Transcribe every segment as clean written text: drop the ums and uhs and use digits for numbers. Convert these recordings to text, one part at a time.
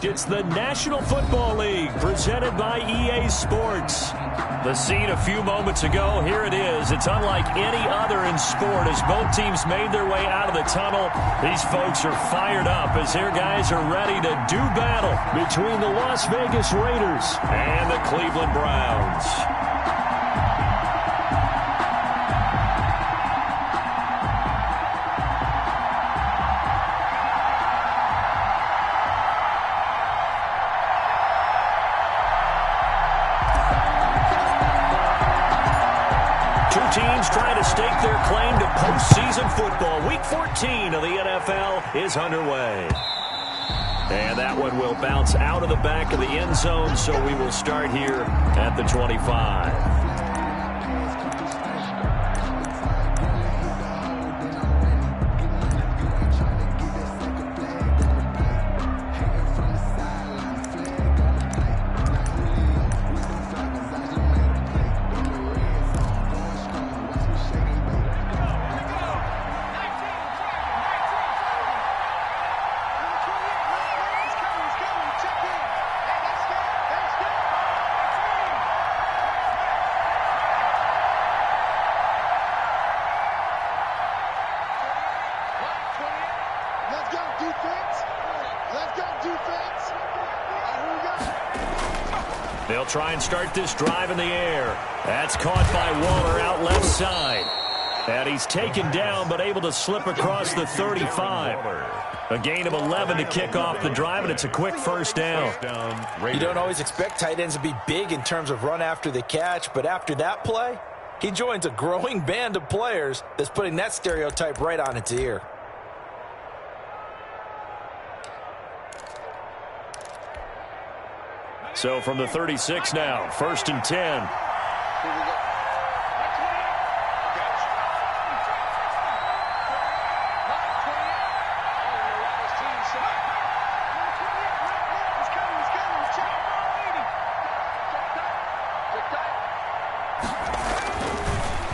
It's the National Football League presented by EA Sports. The scene a few moments ago, here it is. It's unlike any other in sport as both teams made their way out of the tunnel. These folks are fired up as their guys are ready to do battle between the Las Vegas Raiders and the Cleveland Browns. Teams trying to stake their claim to postseason football. Week 14 of the NFL is underway. And that one will bounce out of the back of the end zone, so we will start here at the 25. They'll try and start this drive in the air. That's caught by Waller out left side. And he's taken down but able to slip across the 35. A gain of 11 to kick off the drive, and it's a quick first down. You don't always expect tight ends to be big in terms of run after the catch, but after that play, he joins a growing band of players that's putting that stereotype right on its ear. So from the 36 now, 1st and 10.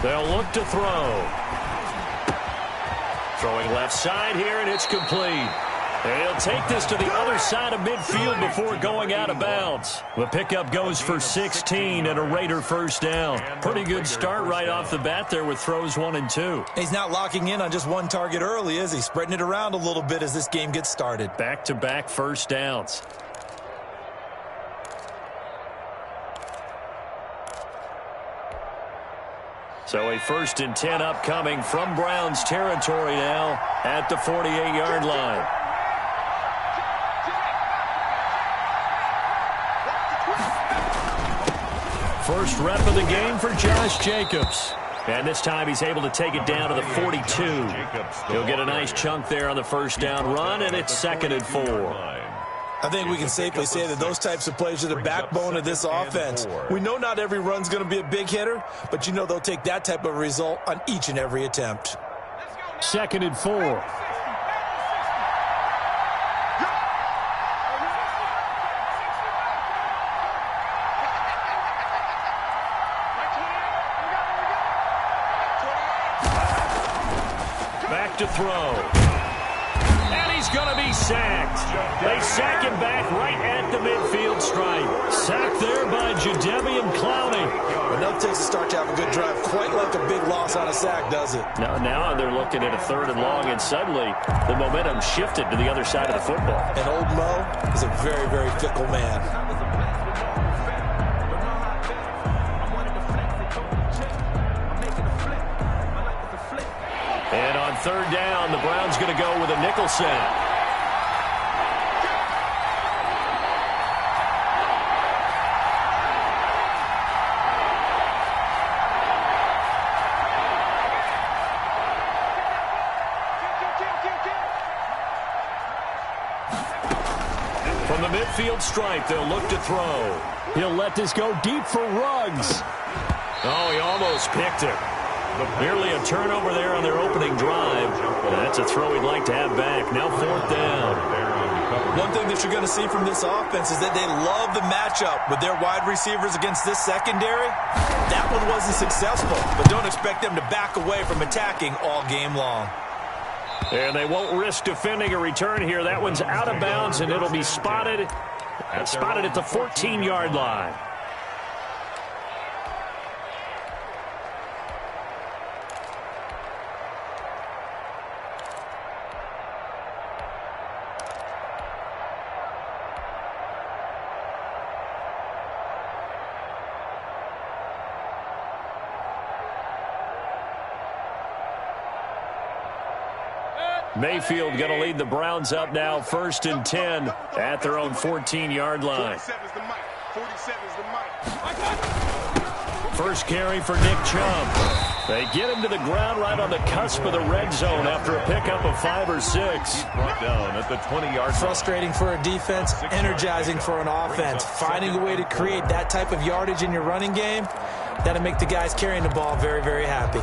They'll look to throw. Throwing left side here, and it's complete. He'll take this to the other side of midfield before going out of bounds. The pickup goes for 16 and a Raider first down. Pretty good start right off the bat there with throws 1 and 2. He's not locking in on just one target early, is he? Spreading it around a little bit as this game gets started. Back-to-back first downs. So a 1st and 10 upcoming from Browns territory now at the 48-yard line. First rep of the game for Josh Jacobs. And this time he's able to take it down to the 42. He'll get a nice chunk there on the first down run, and it's 2nd and 4. I think we can safely say that those types of plays are the backbone of this offense. We know not every run's going to be a big hitter, but you know they'll take that type of result on each and every attempt. 2nd and 4. Back to throw. And he's going to be sacked. They sack him back right at the midfield stripe. Sacked there by Jadeveon Clowney. Enough takes to start to have a good drive. Quite like a big loss on a sack, does it? Now they're looking at a 3rd and long, and suddenly the momentum shifted to the other side of the football. And old Mo is a very, very fickle man. And on 3rd down, the Browns going to go with a nickel set. From the midfield stripe, they'll look to throw. He'll let this go deep for Ruggs. Oh, he almost picked it. Nearly a turnover there on their opening drive. That's a throw he'd like to have back. Now 4th down. One thing that you're going to see from this offense is that they love the matchup with their wide receivers against this secondary. That one wasn't successful, but don't expect them to back away from attacking all game long. And they won't risk defending a return here. That one's out of bounds, and it'll be spotted at the 14-yard line. Mayfield going to lead the Browns up now, 1st and 10 at their own 14-yard line. First carry for Nick Chubb. They get him to the ground right on the cusp of the red zone after a pickup of 5 or 6. Brought down at the 20-yard. Frustrating for a defense, energizing for an offense. Finding a way to create that type of yardage in your running game, that'll make the guys carrying the ball very, very happy.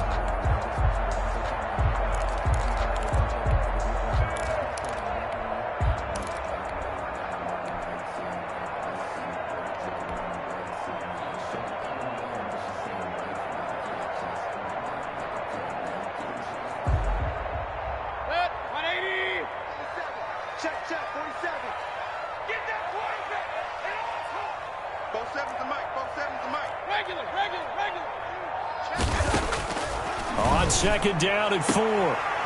On 2nd down and 4.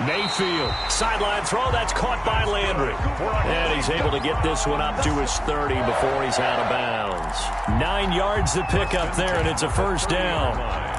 Mayfield. Sideline throw. That's caught by Landry. And he's able to get this one up to his 30 before he's out of bounds. 9 yards to pick up there, and it's a 1st down.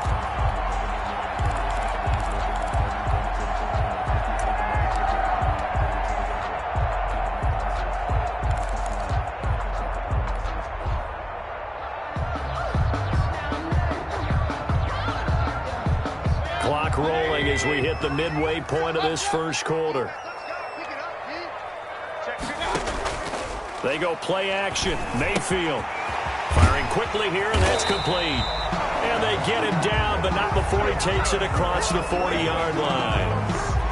Clock rolling as we hit the midway point of this first quarter. They go play action. Mayfield firing quickly here, and that's complete. And they get him down, but not before he takes it across the 40-yard line.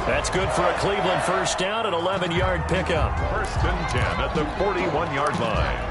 That's good for a Cleveland 1st down, an 11-yard pickup. 1st and 10 at the 41-yard line.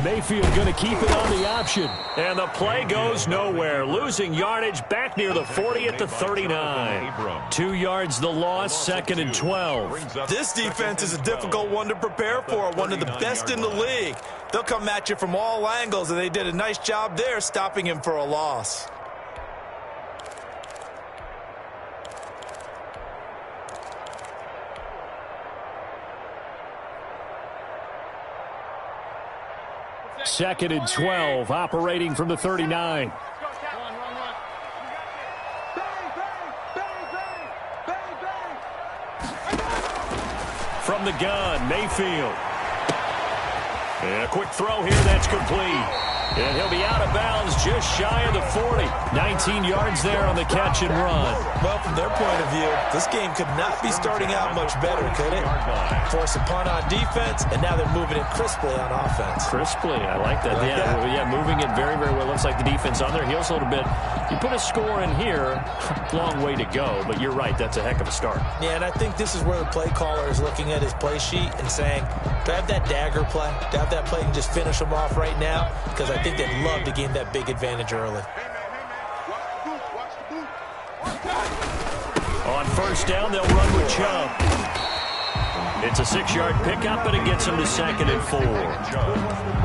Mayfield going to keep it on the option. And the play goes nowhere. Losing yardage back near the 40 at the 39. 2 yards the loss, 2nd and 12. This defense is a difficult one to prepare for, one of the best in the league. They'll come at you from all angles, and they did a nice job there stopping him for a loss. Second and 12, operating from the 39. From the gun, Mayfield. And a quick throw here, that's complete. And he'll be out of bounds just shy of the 40. 19 yards there on the catch and run. Well, from their point of view, this game could not be starting out much better, could it? Force a punt on defense, and now they're moving it crisply on offense. Crisply, I like that. Yeah, moving it very, very well. Looks like the defense on their heels a little bit. You put a score in here, long way to go, but you're right, that's a heck of a start. Yeah, and I think this is where the play caller is looking at his play sheet and saying, do I have that dagger play? Do I have that play and just finish them off right now? Because I think they'd love to gain that big advantage early. On 1st down, they'll run with Chubb. It's a 6-yard pickup, and it gets them to 2nd and 4.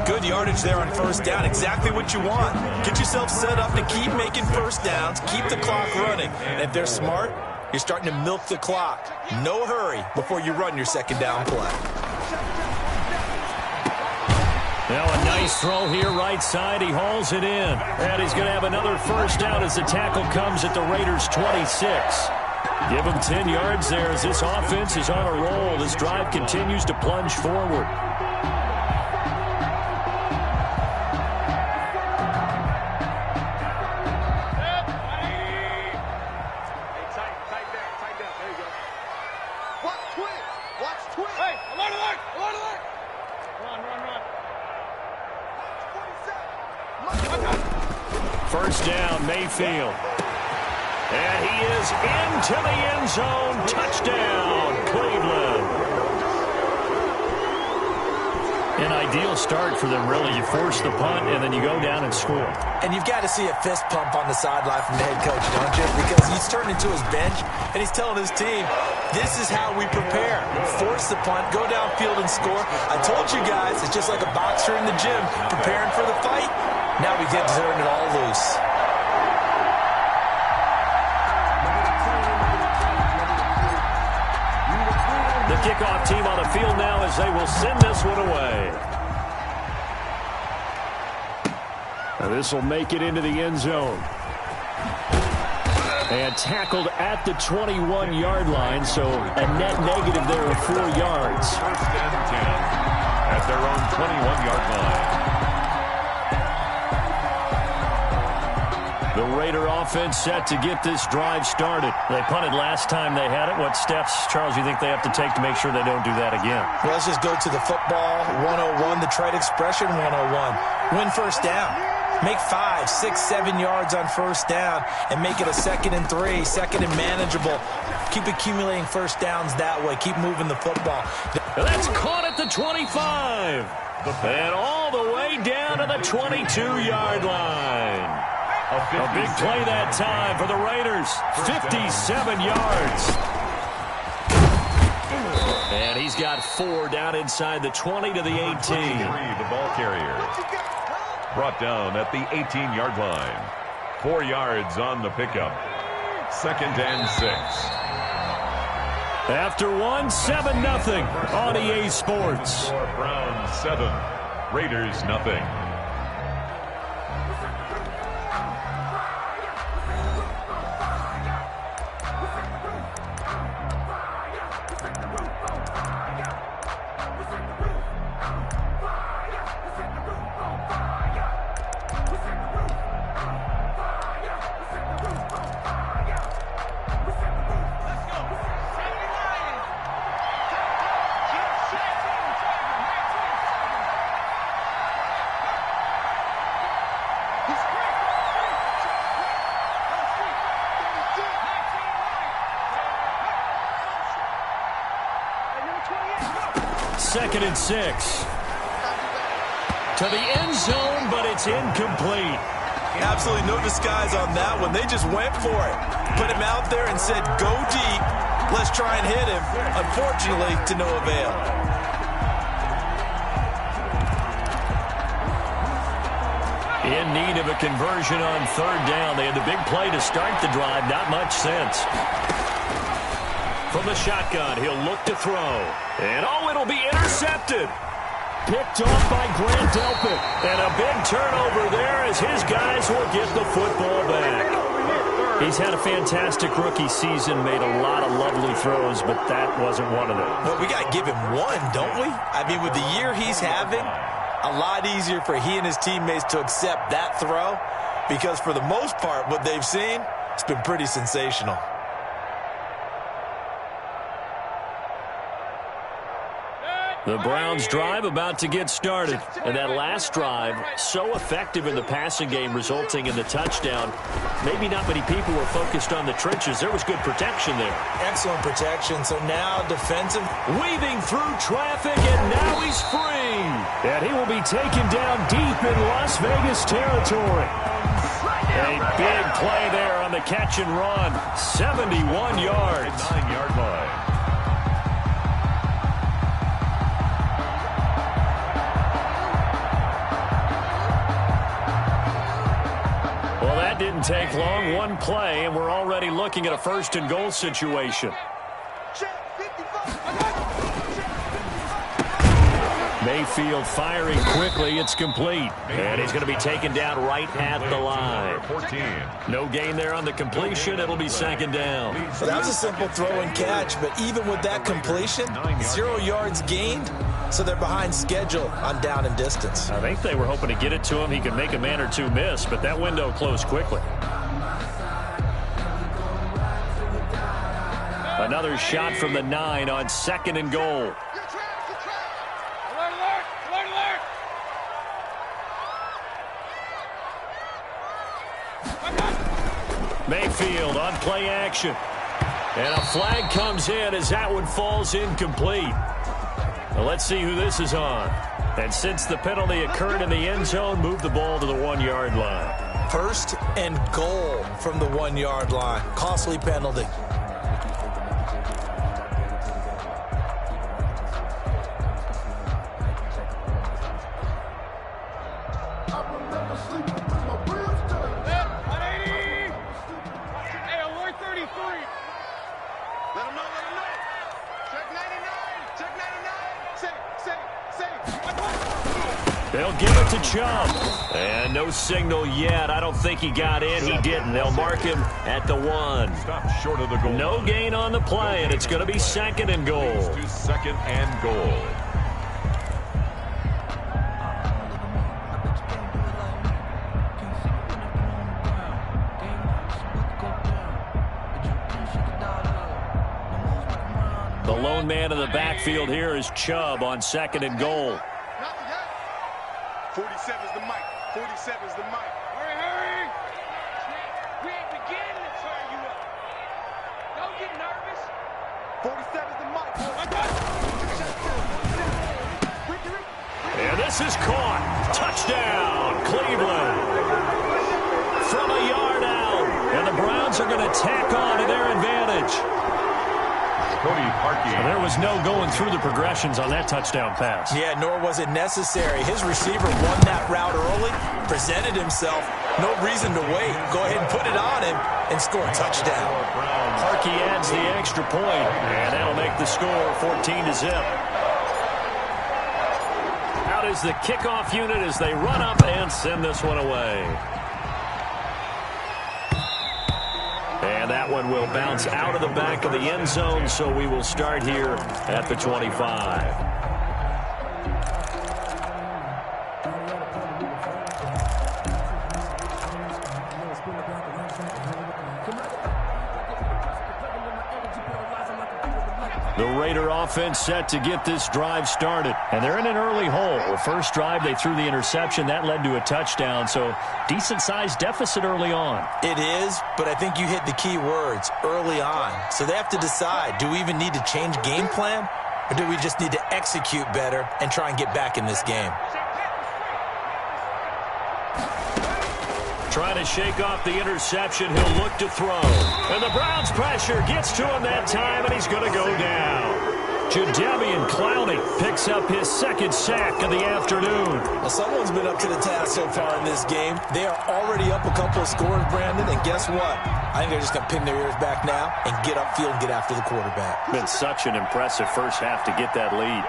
Good yardage there on 1st down. Exactly what you want. Get yourself set up to keep making 1st downs, keep the clock running. And if they're smart, you're starting to milk the clock. No hurry before you run your 2nd down play. Now a nice throw here, right side. He hauls it in. And he's going to have another 1st down as the tackle comes at the Raiders' 26. Give him 10 yards there as this offense is on a roll. This drive continues to plunge forward. Watch twin. Hey, alert, alert, alert, alert. down, Mayfield. And he is into the end zone. Touchdown, Cleveland. An ideal start for them, really. You force the punt, and then you go down and score. And you've got to see a fist pump on the sideline from the head coach, don't you? Because he's turned into his bench, and he's telling his team, this is how we prepare. Force the punt, go downfield and score. I told you guys, it's just like a boxer in the gym preparing for the fight. Now we get to turn it all loose. The kickoff team on the field now as they will send this one away. This will make it into the end zone. And tackled at the 21-yard line, so a net negative there of 4 yards. First and 10 at their own 21-yard line. The Raider offense set to get this drive started. They punted last time they had it. What steps, Charles, you think they have to take to make sure they don't do that again? Well, let's just go to the football 101, the trade expression 101. Win first down. Make 5, 6, 7 yards on first down and make it a 2nd and 3, 2nd and manageable. Keep accumulating first downs that way. Keep moving the football. That's caught at the 25. And all the way down to the 22-yard line. A big play that time for the Raiders. 57 yards. And he's got 4 down inside the 20 to the 18. The ball carrier. Brought down at the 18-yard line. 4 yards on the pickup. 2nd and 6. After 1, 7-0 on EA Sports. Browns 7, Raiders nothing. Second and 6. To the end zone, but it's incomplete. Absolutely no disguise on that one. They just went for it. Put him out there and said, go deep. Let's try and hit him. Unfortunately, to no avail. In need of a conversion on 3rd down. They had the big play to start the drive. Not much sense. From the shotgun, he'll look to throw. And, it'll be intercepted. Picked off by Grant Delpit. And a big turnover there as his guys will get the football back. He's had a fantastic rookie season, made a lot of lovely throws, but that wasn't one of them. Well, we got to give him one, don't we? I mean, with the year he's having, a lot easier for he and his teammates to accept that throw because for the most part, what they've seen, it's been pretty sensational. The Browns drive about to get started. And that last drive, so effective in the passing game, resulting in the touchdown. Maybe not many people were focused on the trenches. There was good protection there. Excellent protection. So now defensive. Weaving through traffic, and now he's free. And he will be taken down deep in Las Vegas territory. A big play there on the catch and run. 71 yards. 9-yard line. Didn't take long, one play, and we're already looking at a 1st and goal situation. Mayfield firing quickly. It's complete. And he's going to be taken down right at the line. 14. No gain there on the completion. It'll be 2nd down. So that was a simple throw and catch, but even with that completion, 0 yards gained. So they're behind schedule on down and distance. I think they were hoping to get it to him. He could make a man or two miss, but that window closed quickly. Another shot from the 9 on 2nd and goal. Mayfield on play action. And a flag comes in as that one falls incomplete. Now let's see who this is on. And since the penalty occurred in the end zone, move the ball to the 1-yard line. First and goal from the 1-yard line. Costly penalty. They'll give it to Chubb. And no signal yet. I don't think he got in. He didn't. They'll mark him at the 1. Stop short of the goal. No gain on the play, and it's going to be second and goal. To second and goal. The lone man in the backfield here is Chubb on second and goal. 47's the mic. 47's the mic. Hurry, hurry. We ain't beginning to turn you up. Don't get nervous. 47's the mic. And this is caught. Touchdown, Cleveland. From a yard out. And the Browns are going to tack on to their advantage. Cody Parkey. There was no going through the progressions on that touchdown pass. Yeah, nor was it necessary. His receiver won that route early, presented himself. No reason to wait. Go ahead and put it on him and score a touchdown. Parkey adds the extra point, and that'll make the score 14-0. Out is the kickoff unit as they run up and send this one away. And that one will bounce out of the back of the end zone, so we will start here at the 25. The Raider offense set to get this drive started. And they're in an early hole. First drive, they threw the interception. That led to a touchdown. So decent-sized deficit early on. It is, but I think you hit the key words, early on. So they have to decide, do we even need to change game plan? Or do we just need to execute better and try and get back in this game? Trying to shake off the interception. He'll look to throw. And the Browns pressure gets to him that time, and he's going to go down. Jadeveon Clowney picks up his second sack of the afternoon. Well, someone's been up to the task so far in this game. They are already up a couple of scores, Brandon, and guess what? I think they're just going to pin their ears back now and get upfield and get after the quarterback. Been such an impressive first half to get that lead.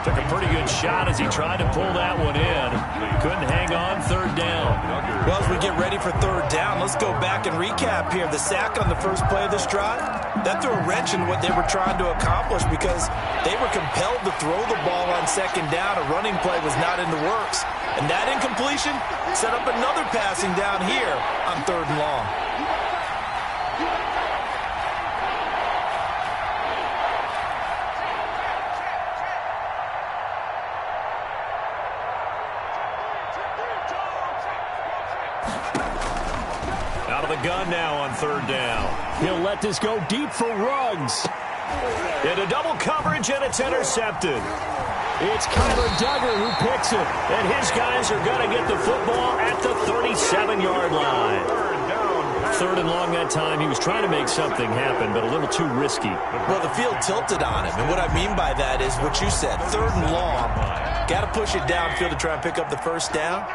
Took a pretty good shot as he tried to pull that one in. Couldn't hang on third down. Well, as we get ready for third down, let's go back and recap here. The sack on the first play of this drive, that threw a wrench in what they were trying to accomplish because they were compelled to throw the ball on second down. A running play was not in the works. And that incompletion set up another passing down here on third and long. Gun now on third down. He'll let this go deep for Ruggs. Into double coverage, and it's intercepted. It's Kyler Duggar who picks it, and his guys are going to get the football at the 37-yard line. Third and long that time. He was trying to make something happen, but a little too risky. Well, the field tilted on him, and what I mean by that is what you said. Third and long, got to push it downfield to try and pick up the first down.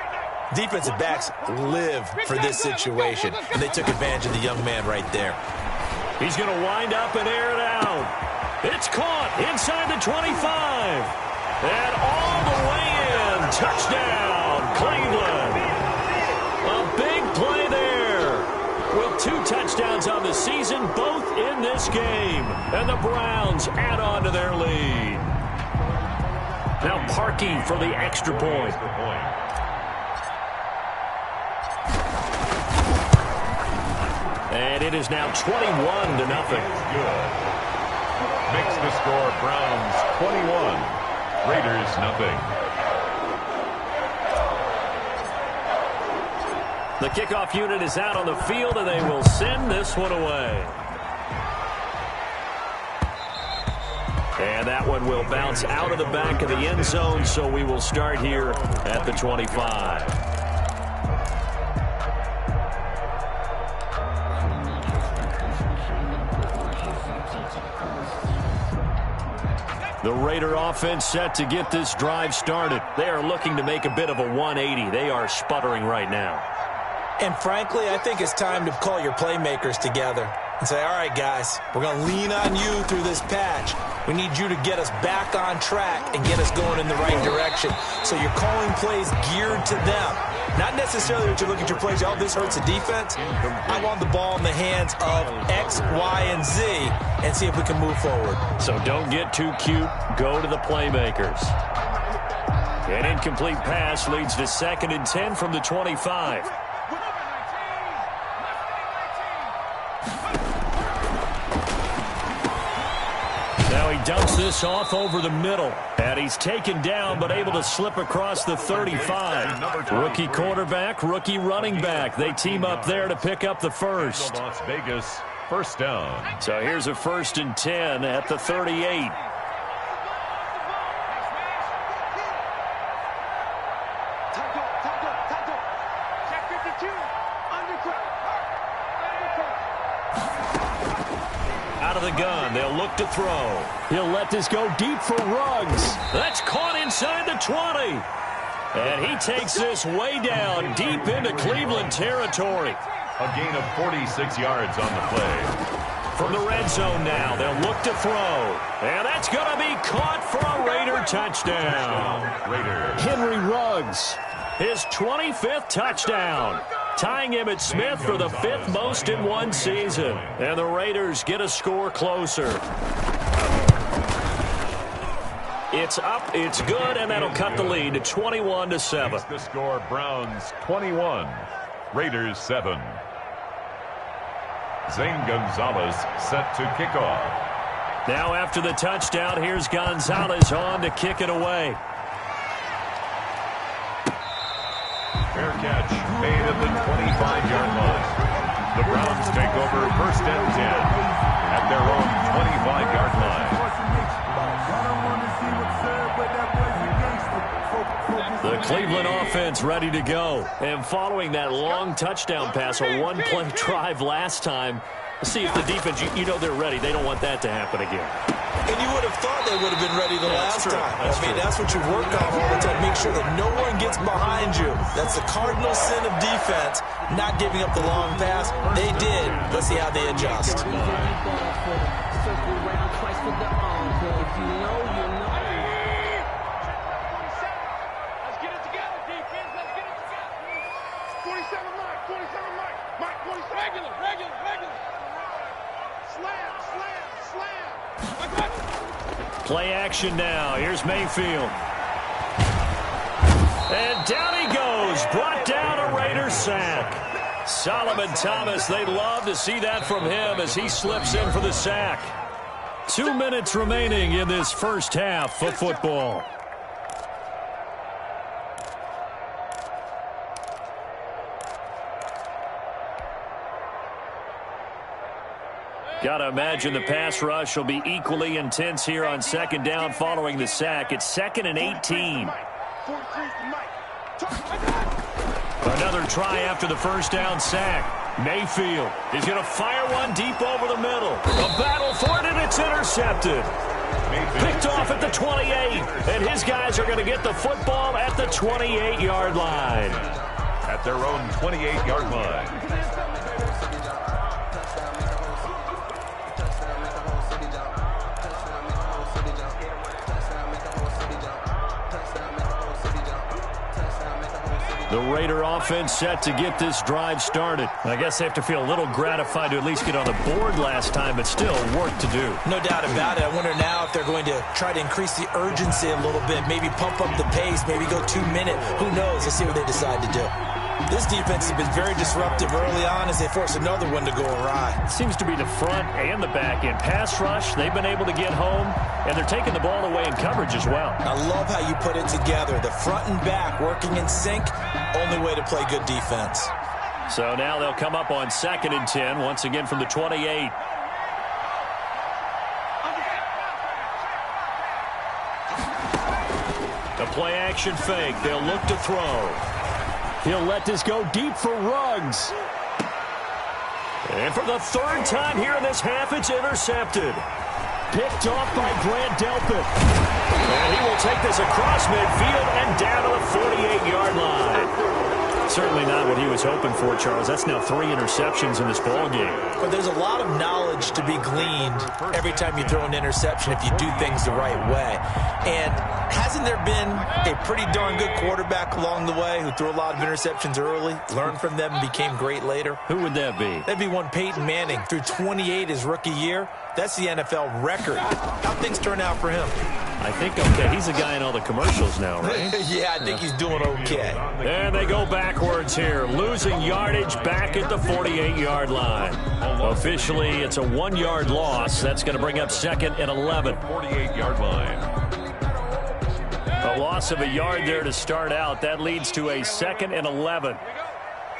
Defensive backs live for this situation, and they took advantage of the young man right there. He's going to wind up and air it out. It's caught inside the 25. And all the way in. Touchdown, Cleveland. A big play there. With 2 touchdowns on the season, both in this game. And the Browns add on to their lead. Now Parkey for the extra point. And it is now 21-0. Good. Makes the score Browns 21, Raiders nothing. The kickoff unit is out on the field, and they will send this one away. And that one will bounce out of the back of the end zone, so we will start here at the 25. The Raider offense set to get this drive started. They are looking to make a bit of a 180. They are sputtering right now. And frankly, I think it's time to call your playmakers together and say, all right, guys, we're going to lean on you through this patch. We need you to get us back on track and get us going in the right direction. So you're calling plays geared to them. Not necessarily that you look at your plays, oh, this hurts the defense. I want the ball in the hands of X, Y, and Z and see if we can move forward. So don't get too cute. Go to the playmakers. An incomplete pass leads to 2nd and 10 from the 25. Now he dumps this off over the middle. And he's taken down but able to slip across the 35. Rookie quarterback, rookie running back. They team up there to pick up the first. Las Vegas, first down. So here's a 1st and 10 at the 38. Out of the gun, they'll look to throw. He'll let this go deep for Ruggs. That's caught inside the 20. And he takes this way down deep into Cleveland territory. A gain of 46 yards on the play. From the red zone now, they'll look to throw. And that's going to be caught for a Raider touchdown. Raiders. Henry Ruggs, his 25th touchdown, tying him at Smith for the 5th most in one season. And the Raiders get a score closer. It's up, it's good, and that'll cut the lead to 21-7. Makes the score Browns 21, Raiders 7. Zane Gonzalez set to kick off. Now after the touchdown, here's Gonzalez on to kick it away. Fair catch made at the 25-yard line. The Browns take over 1st and 10 at their own 25-yard line. The Cleveland offense ready to go. And following that long touchdown pass, a one-play drive last time, see if the defense, you know they're ready. They don't want that to happen again. And you would have thought they would have been ready the last time. That's what you work on all the time. Make sure that no one gets behind you. That's the cardinal sin of defense, not giving up the long pass. They did. Let's see how they adjust. Play action now. Here's Mayfield. And down he goes. Brought down a Raider sack. Solomon Thomas, they'd love to see that from him as he slips in for the sack. 2 minutes remaining in this first half of football. Got to imagine the pass rush will be equally intense here on 2nd down following the sack. It's 2nd and 18. Another try after the 1st down sack. Mayfield is going to fire one deep over the middle. A battle for it, and it's intercepted. Picked off at the 28, and his guys are going to get the football at the 28-yard line. At their own 28-yard line. The Raider offense set to get this drive started. I guess they have to feel a little gratified to at least get on the board last time, but still work to do. No doubt about it. I wonder now if they're going to try to increase the urgency a little bit, maybe pump up the pace, maybe go 2 minutes. Who knows? Let's see what they decide to do. This defense has been very disruptive early on as they force another one to go awry. It seems to be the front and the back end. Pass rush, they've been able to get home, and they're taking the ball away in coverage as well. I love how you put it together. The front and back working in sync, only way to play good defense. So now they'll come up on 2nd and 10, once again from the 28. The play action fake. They'll look to throw. He'll let this go deep for Ruggs. And for the 3rd time here in this half, it's intercepted. Picked off by Grant Delpit. And he will take this across midfield and down to the 48-yard line. Certainly not what he was hoping for, Charles. That's now 3 interceptions in this ball game. But there's a lot of knowledge to be gleaned every time you throw an interception if you do things the right way. And hasn't there been a pretty darn good quarterback along the way who threw a lot of interceptions early, learned from them, and became great later? Who would that be? That'd be one Peyton Manning. Threw 28 his rookie year. That's the NFL record. How'd things turn out for him? I think okay. He's a guy in all the commercials now, right? Yeah, I think he's doing okay. And they go backwards here, losing yardage back at the 48-yard line. Officially, it's a 1-yard loss. That's going to bring up 2nd and 11. 48-yard line. A loss of a yard there to start out. That leads to a 2nd and 11.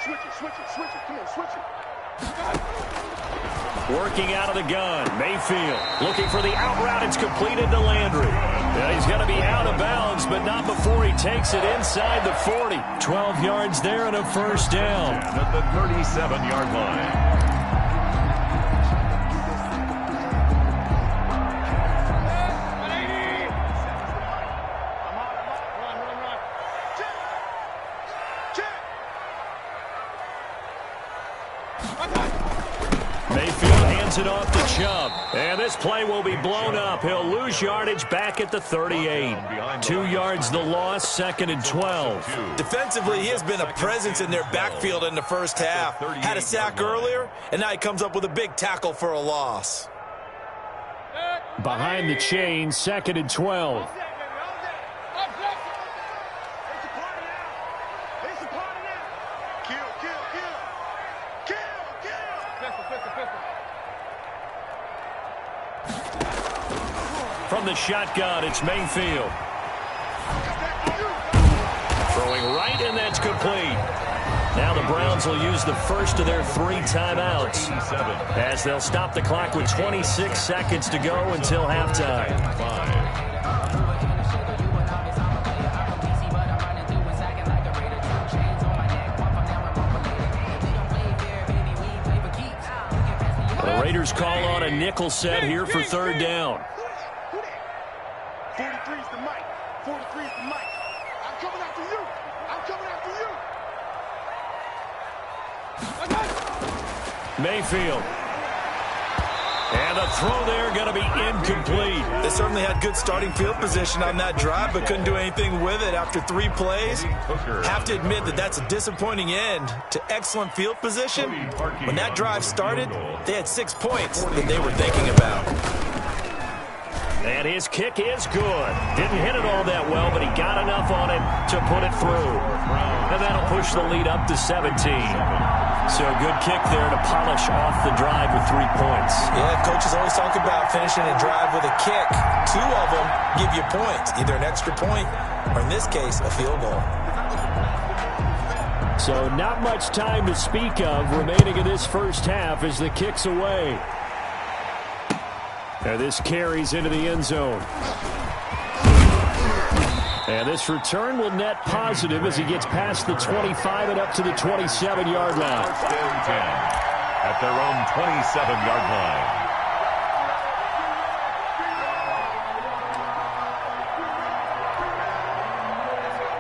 Switch it. Come on, switch it. Working out of the gun, Mayfield looking for the out route. It's completed to Landry. Yeah, he's going to be out of bounds, but not before he takes it inside the 40. 12 yards there and a 1st down. And at the 37-yard line. It off to Chubb, and this play will be blown up. He'll lose yardage back at the 38. 2 yards the loss, 2nd and 12. Defensively, he has been a presence in their backfield in the first half. Had a sack earlier, and now he comes up with a big tackle for a loss. Behind the chain, 2nd and 12. From the shotgun, it's Mayfield. Throwing right, and that's complete. Now the Browns will use the first of their 3 timeouts as they'll stop the clock with 26 seconds to go until halftime. The Raiders call on a nickel set here for 3rd down. 43's the mic. 43's the mic. I'm coming after you. I'm coming after you. Mayfield. And the throw there going to be incomplete. They certainly had good starting field position on that drive, but couldn't do anything with it after 3 plays. Have to admit that that's a disappointing end to excellent field position. When that drive started, they had 6 points that they were thinking about. And his kick is good. Didn't hit it all that well, but he got enough on it to put it through. And that'll push the lead up to 17. So good kick there to polish off the drive with 3 points. Yeah, coaches always talk about finishing a drive with a kick. 2 of them give you points, either an extra point or, in this case, a field goal. So not much time to speak of remaining in this first half as the kick's away. And this carries into the end zone. And this return will net positive as he gets past the 25 and up to the 27-yard line. 1st and 10 at their own 27-yard line.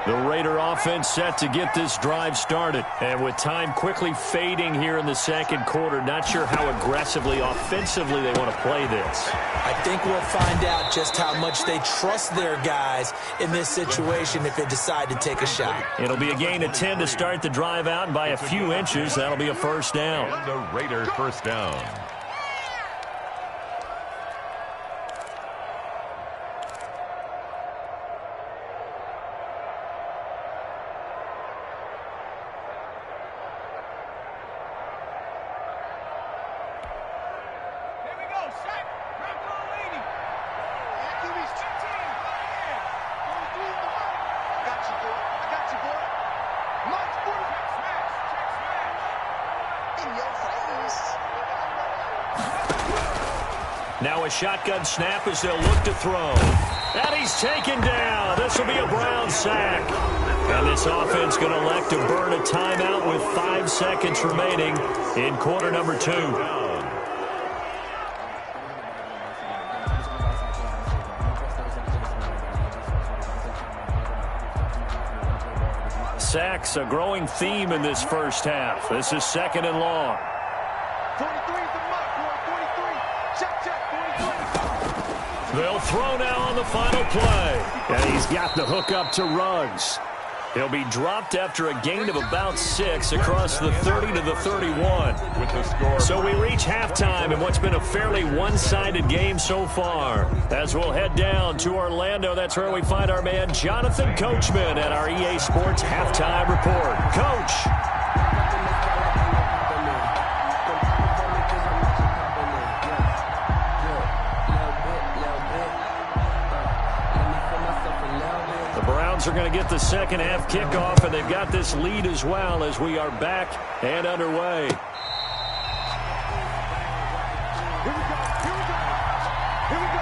The Raider offense set to get this drive started. And with time quickly fading here in the 2nd quarter, not sure how aggressively, offensively they want to play this. I think we'll find out just how much they trust their guys in this situation if they decide to take a shot. It'll be a gain of 10 to start the drive out, and by a few inches, that'll be a 1st down. The Raider 1st down. Now a shotgun snap as they'll look to throw. And he's taken down. This will be a Brown sack. And this offense going to elect to burn a timeout with 5 seconds remaining in quarter number 2. Sacks, a growing theme in this first half. This is 2nd and long. 43 is the mark, 43. Check, 43. They'll throw now on the final play. And he's got the hook up to Ruggs. He'll be dropped after a gain of about 6 across the 30 to the 31. With the score. So we reach halftime in what's been a fairly one-sided game so far. As we'll head down to Orlando, that's where we find our man Jonathan Coachman at our EA Sports Halftime Report. Coach. Are going to get the second half kickoff, and they've got this lead as well as we are back and underway. Here we go. Here we go. Here we go.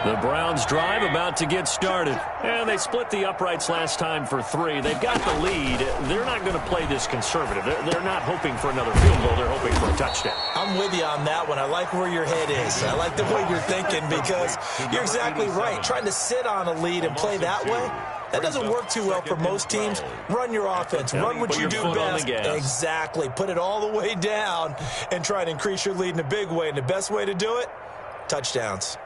The Browns drive about to get started. And they split the uprights last time for 3. They've got the lead. They're not going to play this conservative. They're not hoping for another field goal. They're hoping for a touchdown. I'm with you on that one. I like where your head is. I like the way you're thinking because you're exactly right. Trying to sit on a lead and play that way, that doesn't work too well for most teams. Run your offense. Run what you do best. Exactly. Put it all the way down and try to increase your lead in a big way. And the best way to do it, touchdowns.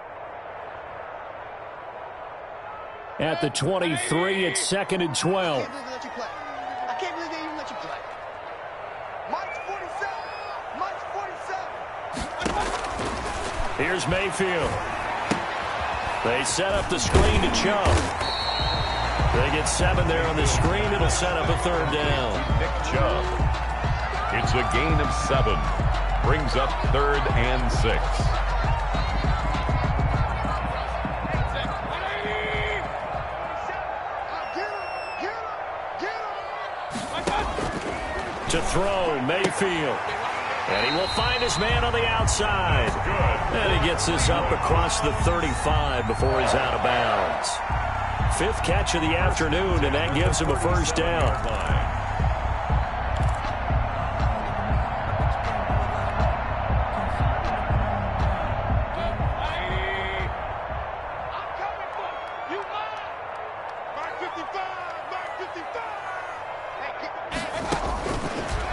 At the 23, it's 2nd and 12. I can't believe they even let you play. March 47. March 47. Here's Mayfield. They set up the screen to Chubb. They get 7 there on the screen. It'll set up a 3rd down. Nick Chubb. It's a gain of 7. Brings up 3rd and 6. To throw, Mayfield. And he will find his man on the outside. And he gets this up across the 35 before he's out of bounds. 5th catch of the afternoon, and that gives him a 1st down.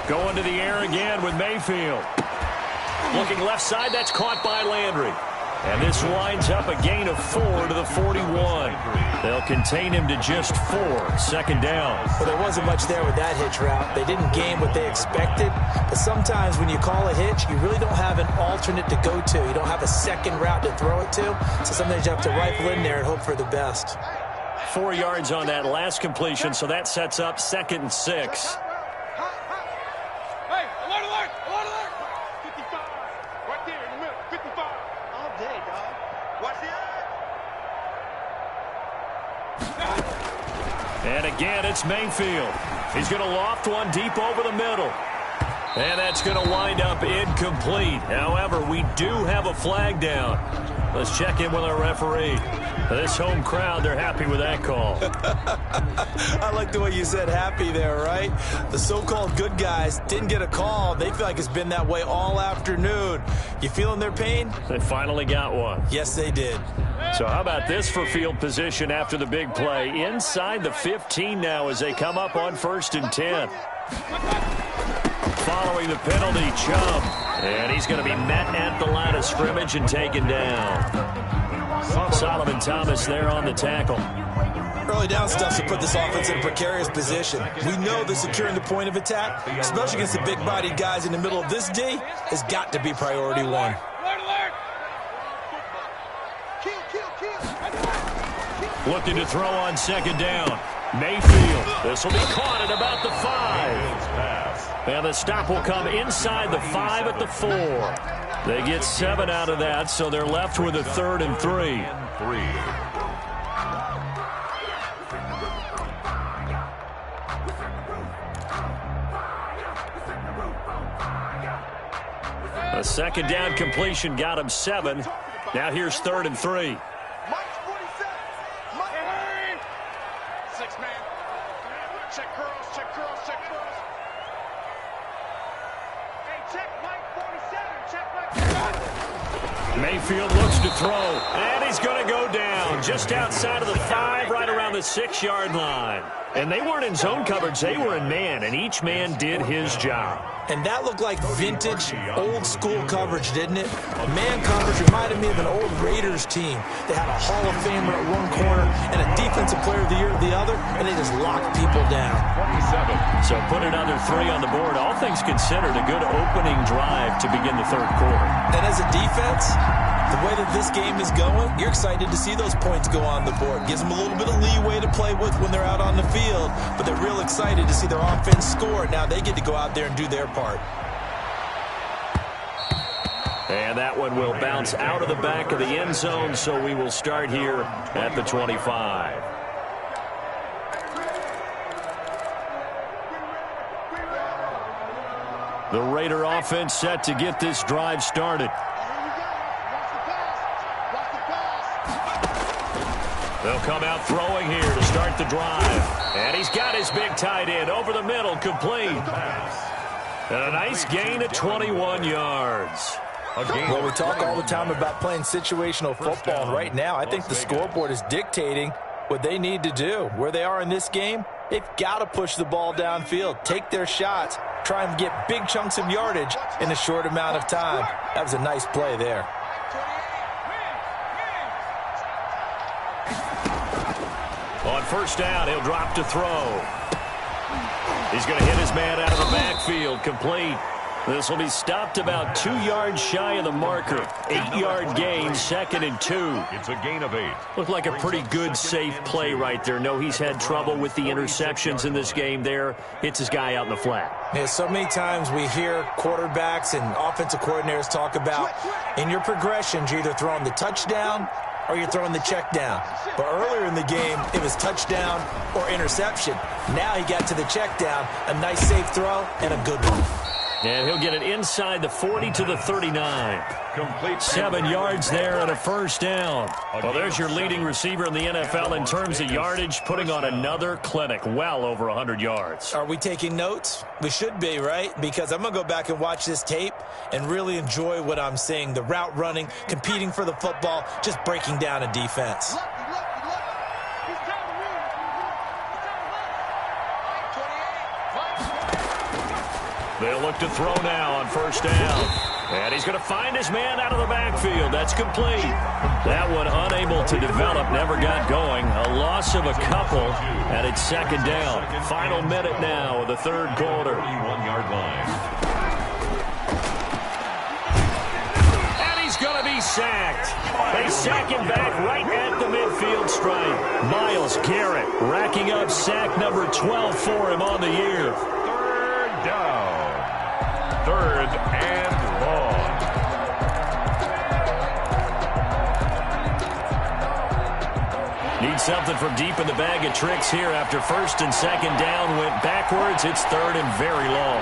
Going to the air again with Mayfield. Looking left side, that's caught by Landry. And this winds up a gain of 4 to the 41. They'll contain him to just 4. 2nd down. Well, there wasn't much there with that hitch route. They didn't gain what they expected. But sometimes when you call a hitch, you really don't have an alternate to go to. You don't have a second route to throw it to. So sometimes you have to rifle in there and hope for the best. 4 yards on that last completion, so that sets up 2nd and 6. Hey, alert, alert, alert, alert. 55. Right there in the middle. 55. All day, dog. Watch the And again, it's Mayfield. He's going to loft one deep over the middle. And that's going to wind up incomplete. However, we do have a flag down. Let's check in with our referee. This home crowd, they're happy with that call. I like the way you said happy there, right? The so-called good guys didn't get a call. They feel like it's been that way all afternoon. You feeling their pain? They finally got one. Yes, they did. So how about this for field position after the big play? Inside the 15 now as they come up on 1st and 10. Following the penalty, Chubb. And he's going to be met at the line of scrimmage and taken down. Solomon Thomas there on the tackle. Early down stuff to put this offense in a precarious position. We know that securing the point of attack, especially against the big-bodied guys in the middle of this D, has got to be priority 1. alert, alert. Kill. Looking to throw on 2nd down. Mayfield. This will be caught at about the 5. And the stop will come inside the 5 at the 4. They get 7 out of that, so they're left with a 3rd and 3. A second down completion got him 7. Now here's 3rd and 3. Mike's 47. Mike, hurry! 6 man. Check curls, check curls, check curls. Hey, check Mike 47. Check Mike. Mayfield looks to throw, and he's going to go down just outside of the 5, right around the 6-yard line. And they weren't in zone coverage. They were in man, and each man did his job. And that looked like vintage, old-school coverage, didn't it? Man coverage reminded me of an old Raiders team. They had a Hall of Famer at one corner and a Defensive Player of the Year at the other, and they just locked people down. 27. So put another 3 on the board. All things considered, a good opening drive to begin the 3rd quarter. And as a defense, the way that this game is going, you're excited to see those points go on the board. Gives them a little bit of leeway to play with when they're out on the field, but they're real excited to see their offense score. Now they get to go out there and do their part. And that one will bounce out of the back of the end zone, so we will start here at the 25. The Raider offense set to get this drive started. They'll come out throwing here to start the drive. And he's got his big tight end over the middle, complete. And a nice gain of 21 yards. Well, we talk all the time about playing situational football, and right now I think the scoreboard is dictating what they need to do. Where they are in this game, they've got to push the ball downfield, take their shots, try and get big chunks of yardage in a short amount of time. That was a nice play there. On 1st down, he'll drop to throw. He's going to hit his man out of the backfield, complete. This will be stopped about 2 yards shy of the marker. 8-yard gain, 2nd and 2. It's a gain of 8. Looked like a pretty good, safe play right there. No, he's had trouble with the interceptions in this game there. Hits his guy out in the flat. Yeah, so many times we hear quarterbacks and offensive coordinators talk about in your progressions, you're either throwing the touchdown or you're throwing the check down. But earlier in the game, it was touchdown or interception. Now he got to the check down, a nice safe throw, and a good one. And he'll get it inside the 40 to the 39. Complete. 7 yards there and a 1st down. Well, there's your leading receiver in the NFL in terms of yardage, putting on another clinic, well over 100 yards. Are we taking notes? We should be, right? Because I'm going to go back and watch this tape and really enjoy what I'm seeing. The route running, competing for the football, just breaking down a defense. They'll look to throw now on 1st down. And he's going to find his man out of the backfield. That's complete. That one unable to develop, never got going. A loss of a couple, and it's 2nd down. Final minute now of the 3rd quarter. 31-yard line. And he's going to be sacked. They sack him back right at the midfield stripe. Myles Garrett racking up sack number 12 for him on the year. 3rd down. 3rd and long. Need something from deep in the bag of tricks here after 1st and 2nd down went backwards. It's 3rd and very long.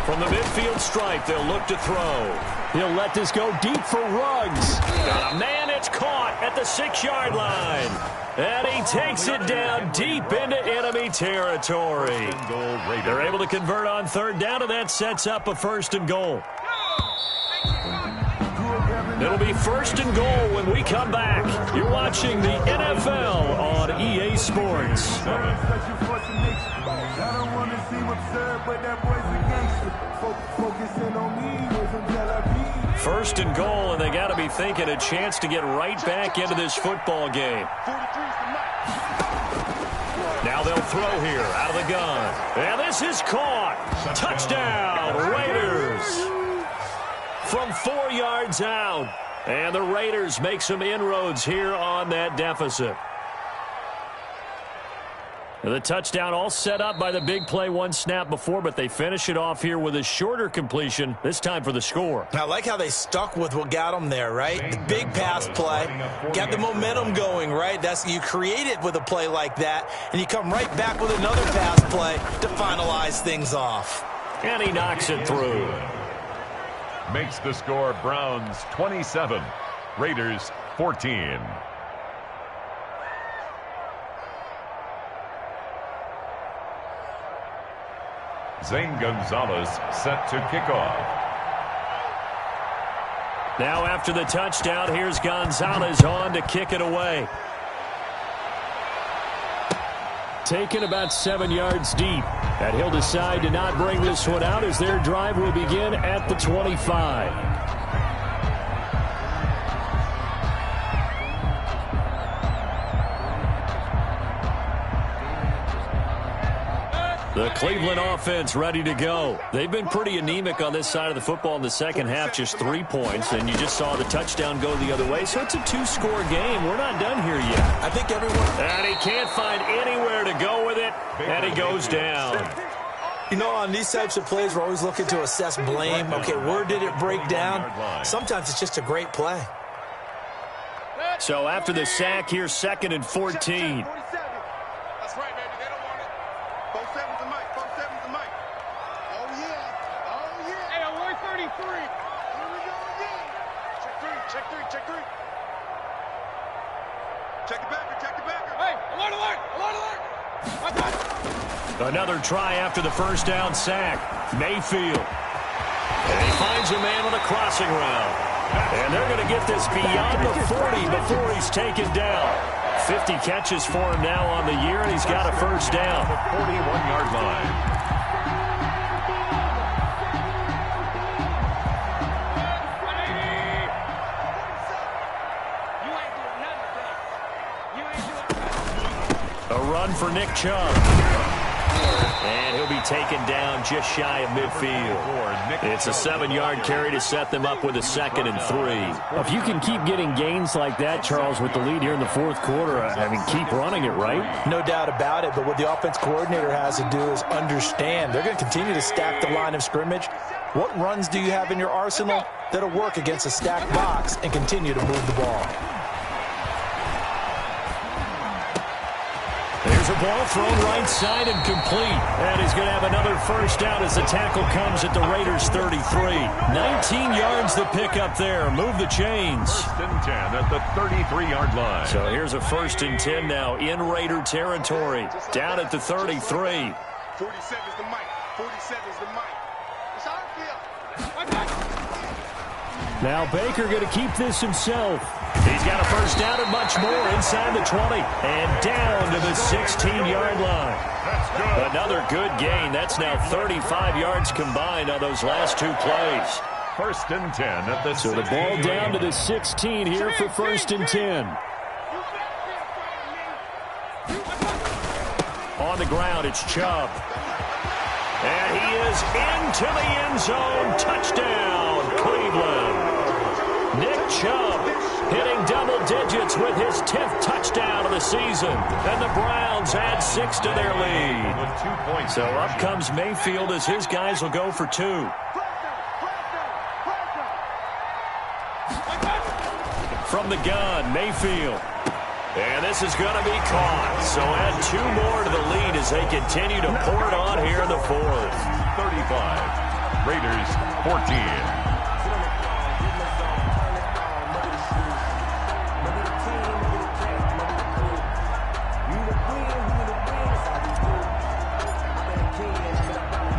From the midfield stripe, they'll look to throw. He'll let this go deep for Ruggs. Got a man, it's caught at the 6-yard line. And he takes it down deep into enemy territory. They're able to convert on 3rd down, and that sets up a 1st and goal. It'll be 1st and goal when we come back. You're watching the NFL on EA Sports. First and goal, and they got to be thinking a chance to get right back into this football game. Now they'll throw here out of the gun. And this is caught. Touchdown, Raiders. From 4 yards out. And the Raiders make some inroads here on that deficit. The touchdown all set up by the big play one snap before, but they finish it off here with a shorter completion, this time for the score. I like how they stuck with what got them there, right? The big pass play, got the momentum going, right? You create it with a play like that, and you come right back with another pass play to finalize things off. And he knocks it through. Makes the score Browns 27, Raiders 14. Zane Gonzalez set to kick off. Now after the touchdown, here's Gonzalez on to kick it away. Taken about 7 yards deep. And he'll decide to not bring this one out as their drive will begin at the 25. The Cleveland offense ready to go. They've been pretty anemic on this side of the football in the second half, just 3 points, and you just saw the touchdown go the other way. So it's a two-score game. We're not done here yet. I think everyone... And he can't find anywhere to go with it, and he goes down. You know, on these types of plays, we're always looking to assess blame. Okay, where did it break down? Sometimes it's just a great play. So after the sack, here's 2nd and 14. That's right, baby. They don't want it. 4-7's the mic. 4-7's the mic. Oh, yeah. Oh, yeah. Hey, I'm 133. Here we go again. Check three. Check three. Check three. Check the backer. Check the backer. Hey, alert, alert. Alert, alert. I got it. Another try after the first down sack. Mayfield. And he finds a man on a crossing route. And they're going to get this beyond the 40 before he's taken down. 50 catches for him now on the year, and he's got a first down. The 41-yard line. A run for Nick Chubb. And he'll be taken down just shy of midfield. It's a 7-yard carry to set them up with a 2nd and 3. If you can keep getting gains like that, Charles, with the lead here in the fourth quarter, I mean, keep running it, right? No doubt about it, but what the offense coordinator has to do is understand. They're going to continue to stack the line of scrimmage. What runs do you have in your arsenal that'll work against a stacked box and continue to move the ball? There's a ball thrown right side and complete. And he's going to have another first down as the tackle comes at the Raiders' 33. 19 yards the pick up there. Move the chains. 1st and 10 at the 33-yard line. So here's a 1st and 10 now in Raider territory. Down at the 33. 47's the mic. 47's the mic. It's our field. Now Baker going to keep this himself. He's got a first down and much more inside the 20 and down to the 16-yard line. That's good. Another good gain. That's now 35 yards combined on those last 2 plays. 1st and 10 at the 16. So the ball down to the 16 here for 1st and 10. On the ground, it's Chubb. And he is into the end zone. Touchdown, Cleveland. Nick Chubb hitting double digits with his 10th touchdown of the season. And the Browns add 6 to their lead. So up comes Mayfield as his guys will go for 2. From the gun, Mayfield. And this is going to be caught. So add 2 more to the lead as they continue to pour it on here in the 4th. 35. Raiders 14.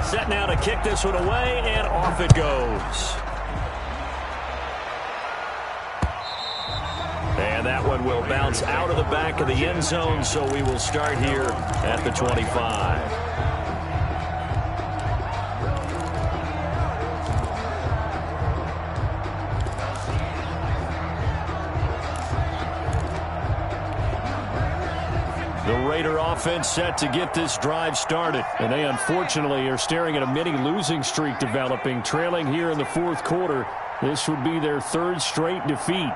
Set now to kick this one away, and off it goes. And that one will bounce out of the back of the end zone, so we will start here at the 25. The Raider offense set to get this drive started. And they unfortunately are staring at a mini losing streak developing, trailing here in the fourth quarter. This would be their 3rd straight defeat.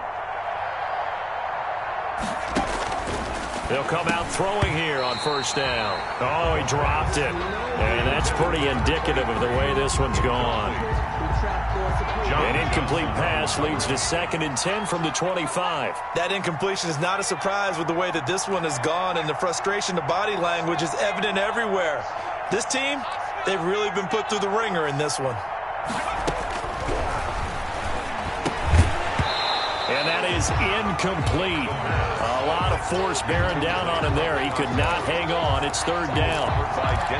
They'll come out throwing here on first down. Oh, he dropped it. And that's pretty indicative of the way this one's gone. An incomplete pass leads to 2nd and 10 from the 25. That incompletion is not a surprise with the way that this one has gone, and the frustration, the body language is evident everywhere. This team, they've really been put through the ringer in this one. And that is incomplete. A lot of force bearing down on him there. He could not hang on. It's 3rd down.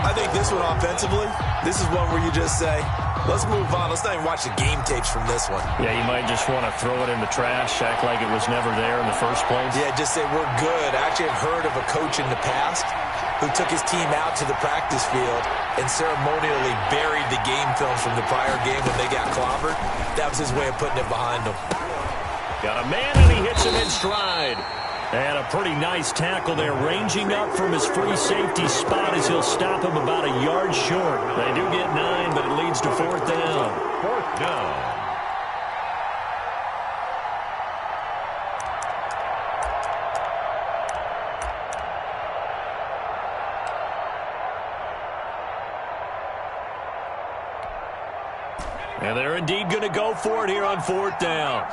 I think this one offensively, this is one where you just say, let's move on. Let's not even watch the game tapes from this one. Yeah, you might just want to throw it in the trash, act like it was never there in the first place. Yeah, just say we're good. I actually have heard of a coach in the past who took his team out to the practice field and ceremonially buried the game films from the prior game when they got clobbered. That was his way of putting it behind them. Got a man, and he hits him in stride. And a pretty nice tackle there, ranging up from his free safety spot as he'll stop him about a yard short. They do get 9, but it leads to 4th down. 4th down. And they're indeed going to go for it here on 4th down.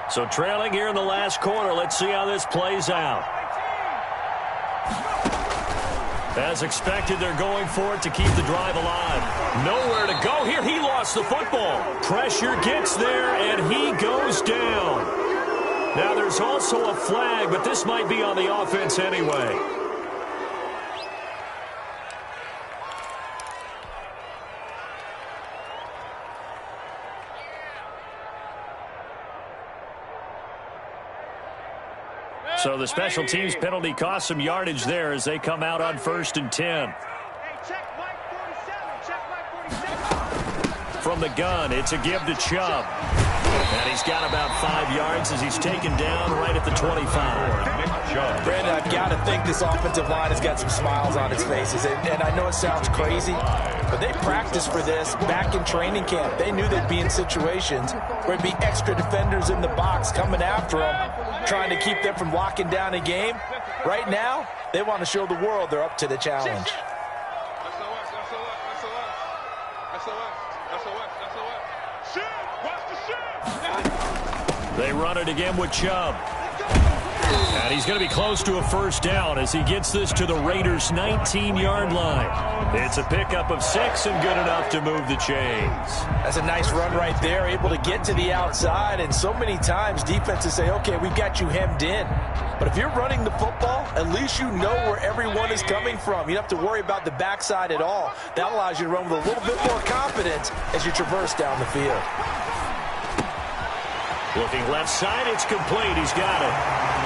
So trailing here in the last quarter, let's see how this plays out. As expected, they're going for it to keep the drive alive. Nowhere to go here. He lost the football. Pressure gets there, and he goes down. Now, there's also a flag, but this might be on the offense anyway. So the special teams penalty cost some yardage there as they come out on 1st and 10. From the gun, it's a give to Chubb. And he's got about 5 yards as he's taken down right at the 25. Brandon, I've got to think this offensive line has got some smiles on its faces. And I know it sounds crazy, but they practiced for this back in training camp. They knew they'd be in situations where it'd be extra defenders in the box coming after them, trying to keep them from locking down a game. Right now, they want to show the world they're up to the challenge. They run it again with Chubb. And he's going to be close to a first down as he gets this to the Raiders' 19-yard line. It's a pickup of 6 and good enough to move the chains. That's a nice run right there, able to get to the outside. And so many times defenses say, okay, we've got you hemmed in. But if you're running the football, at least you know where everyone is coming from. You don't have to worry about the backside at all. That allows you to run with a little bit more confidence as you traverse down the field. Looking left side, it's complete. He's got it.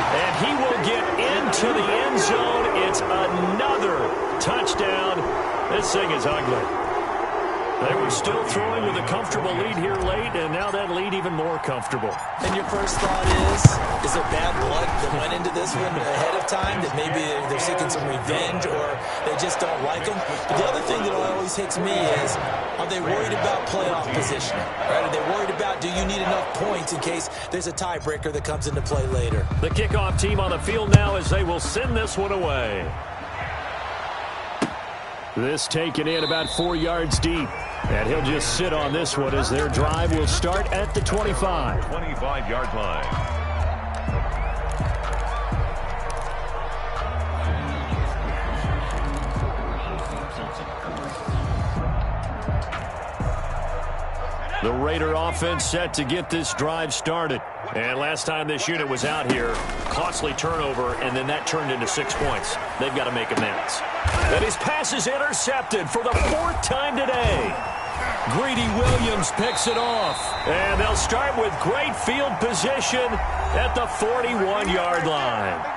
And he will get into the end zone. It's another touchdown. This thing is ugly. They were still throwing with a comfortable lead here late, and now that lead even more comfortable. And your first thought is there bad blood that went into this one ahead of time, that maybe they're seeking some revenge or they just don't like them? But the other thing that always hits me is, are they worried about playoff positioning? Right? Are they worried about, do you need enough points in case there's a tiebreaker that comes into play later? The kickoff team on the field now as they will send this one away. This taken in about 4 yards deep. And he'll just sit on this one as their drive will start at the 25. 25-yard line. The Raider offense set to get this drive started. And last time this unit was out here, costly turnover, and then that turned into 6 points. They've got to make amends. And his pass is intercepted for the 4th time today. Greedy Williams picks it off. And they'll start with great field position at the 41-yard line.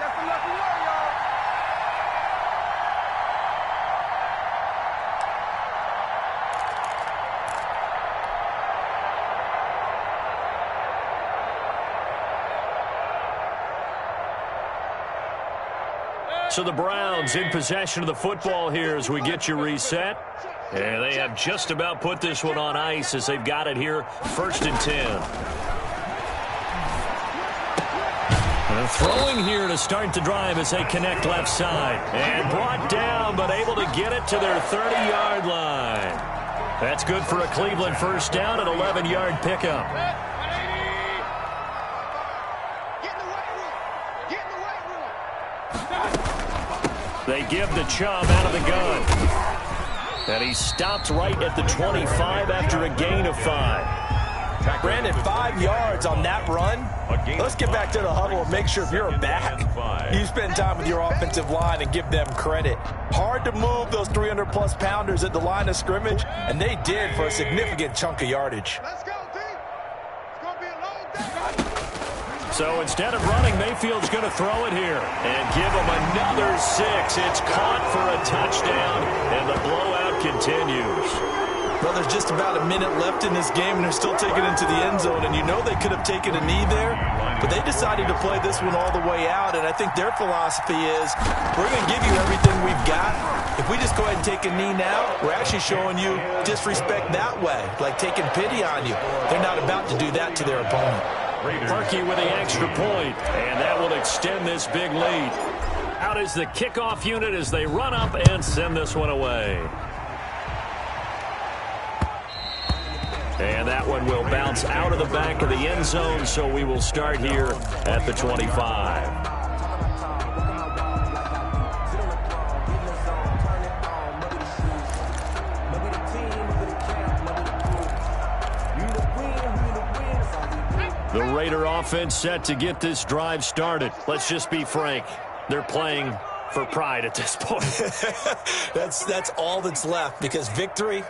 So the Browns in possession of the football here as we get you reset. And they have just about put this one on ice as they've got it here, 1st and 10. Throwing here to start the drive as they connect left side. And brought down, but able to get it to their 30-yard line. That's good for a Cleveland first down, an 11-yard pickup. They give the Chubb out of the gun. And he stopped right at the 25 after a gain of 5. Brandon, 5 yards on that run. Let's get back to the huddle and make sure if you're a back, you spend time with your offensive line and give them credit. Hard to move those 300-plus pounders at the line of scrimmage, and they did for a significant chunk of yardage. Let's go, team. It's going to be a long day. So instead of running, Mayfield's going to throw it here and give him another 6. It's caught for a touchdown, and the blowout continues. Well, there's just about a minute left in this game, and they're still taking it into the end zone. And you know they could have taken a knee there, but they decided to play this one all the way out. And I think their philosophy is, we're going to give you everything we've got. If we just go ahead and take a knee now, we're actually showing you disrespect that way, like taking pity on you. They're not about to do that to their opponent. Parkey with the extra point, and that will extend this big lead. Out is the kickoff unit as they run up and send this one away. And that one will bounce out of the back of the end zone, so we will start here at the 25. The Raider offense set to get this drive started. Let's just be frank. They're playing for pride at this point. That's all that's left, because victory,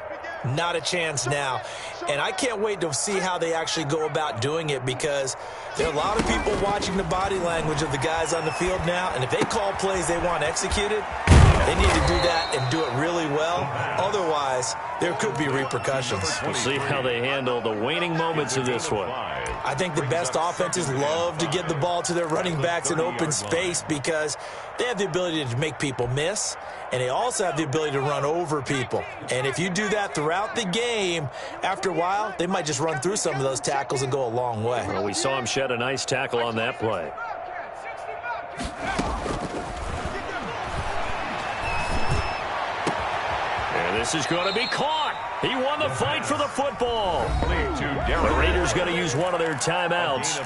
not a chance now. And I can't wait to see how they actually go about doing it, because there are a lot of people watching the body language of the guys on the field now, and if they call plays they want executed, they need to do that and do it really well. Otherwise, there could be repercussions. We'll see how they handle the waning moments of this one. I think the best offenses love to get the ball to their running backs in open space, because they have the ability to make people miss, and they also have the ability to run over people. And if you do that throughout the game, after a while, they might just run through some of those tackles and go a long way. Well, we saw him shed a nice tackle on that play. And this is going to be caught. He won the fight for the football. The Raiders going to use one of their timeouts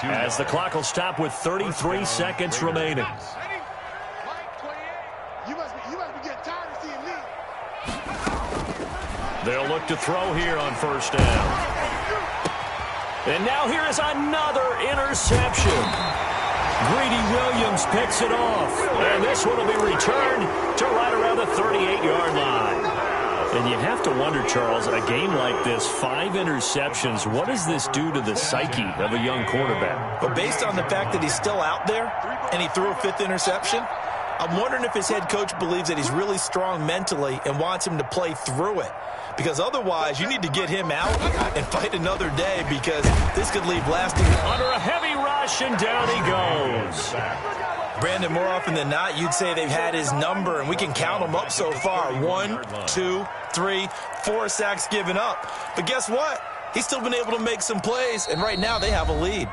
as the clock will stop with 33 seconds remaining. You must be getting tired of seeing me. They'll look to throw here on first down. And now here is another interception. Greedy Williams picks it off. And this one will be returned to right around the 38-yard line. And you have to wonder, Charles, a game like this, 5 interceptions, what does this do to the psyche of a young quarterback? But based on the fact that he's still out there and he threw a 5th interception, I'm wondering if his head coach believes that he's really strong mentally and wants him to play through it. Because otherwise, you need to get him out and fight another day, because this could leave lasting. Under a heavy rush, and down he goes. Brandon, more often than not, you'd say they've had his number, and we can count them up so far. 1, 2, 3, 4 sacks given up. But guess what? He's still been able to make some plays, and right now they have a lead.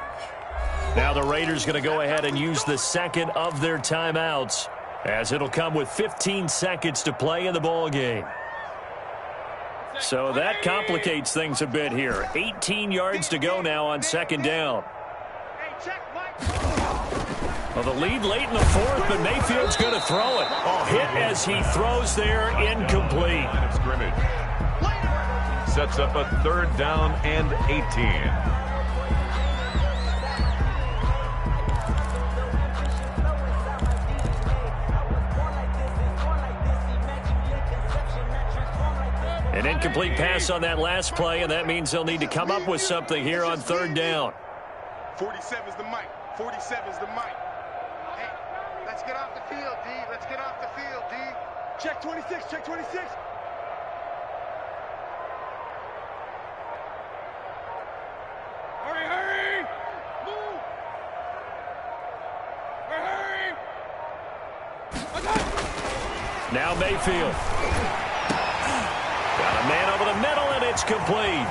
Now the Raiders going to go ahead and use the second of their timeouts, as it'll come with 15 seconds to play in the ball game. So that complicates things a bit here. 18 yards to go now on second down. Well, the lead late in the fourth, but Mayfield's going to throw it. Oh, hit as he throws there, incomplete. Scrimmage. Sets up a 3rd down and 18. An incomplete pass on that last play, and that means they'll need to come up with something here on 3rd down. 47's the mic. 47's the mic. Hey, let's get off the field, D. Let's get off the field, D. Check 26. Check 26. Hurry, hurry. Move. Hurry, hurry. Now Mayfield. Got a man over the middle, and it's complete.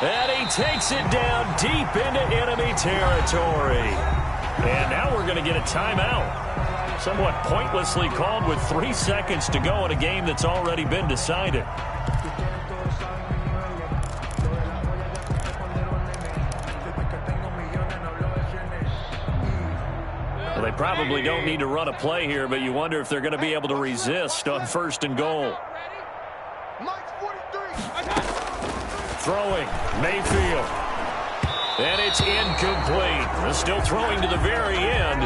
And he he takes it down deep into enemy territory. And now we're going to get a timeout. Somewhat pointlessly called with 3 seconds to go in a game that's already been decided. Well, they probably don't need to run a play here, but you wonder if they're going to be able to resist on 1st and goal. Throwing, Mayfield. And it's incomplete. They're still throwing to the very end,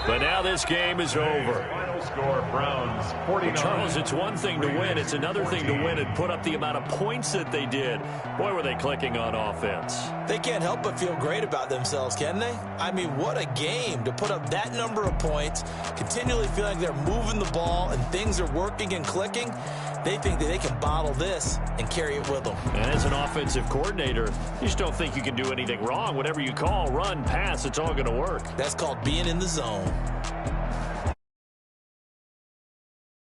but now this game is over. Final score, Browns 49. Charles, it's one thing to win. It's another thing to win and put up the amount of points that they did. Boy, were they clicking on offense. They can't help but feel great about themselves, can they? I mean, what a game to put up that number of points, continually feeling they're moving the ball and things are working and clicking. They think that they can bottle this and carry it with them. And as an offensive coordinator, you just don't think you can do anything wrong. Whatever you call, run, pass, it's all going to work. That's called being in the zone.